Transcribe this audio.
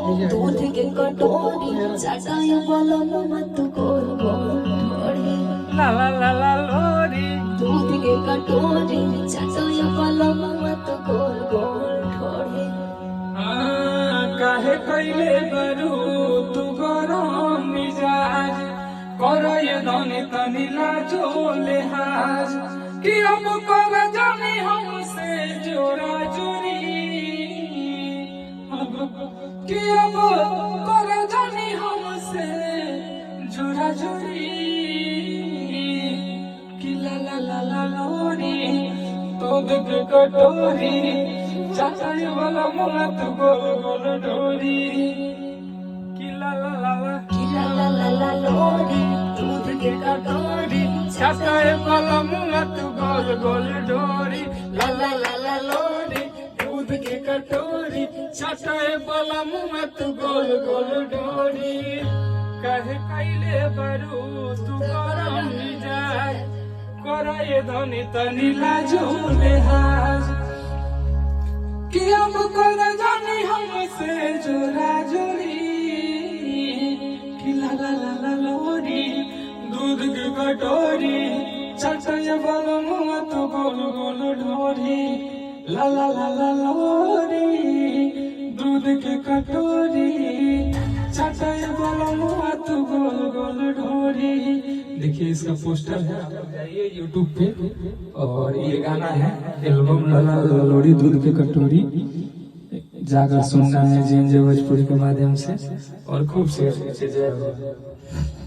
दूध के कटोरी चाटाई वाला मत गोल गोल ढोरी ला ला ला ला लोरी दूध के कटोरी चाटाई वाला मत गोल गोल ढोरी काहे कैले बरू तू गरम मिजाज करे धनी तनी लाजो लेहाज कि अब कर जाने हमसे जोरा जोरी कि अब कर जाने हमसे जोरा जोरी कि ला ला ला ला लोरी दूध के कटोरी चाचाई वाला मत गोल गोल डोरी कि ला ला ला ला ला ला ला लोरी दूध के कटोरी चाचाई वाला मत गोल गोल डोरी ला ला ला ला लोरी दूध के कटोरी चाचाई वाला मत गोल गोल डोरी कहे कैले बरू तू गरम मिजाज करे धनी तनी लाजो लेहाज कि अब कर जाने हमसे जोरा जोरी कि ला ला ला ला लोरी दूध की कटोरी चाचाई वाला मुँह तो गोल गोल ढोरी ला ला ला ला लोरी दूध की कटोरी चाचाई वाला मुँह तो गोल गोल ढोरी। देखिए इसका पोस्टर है, आप जाइए यूट्यूब पे और ये गाना है एल्बम ला ला ला लोरी दूध की कटोरी, जाकर सुनना है जेएनजे भोजपुरी के माध्यम से और खूब शेयर कीजिए। जय हो।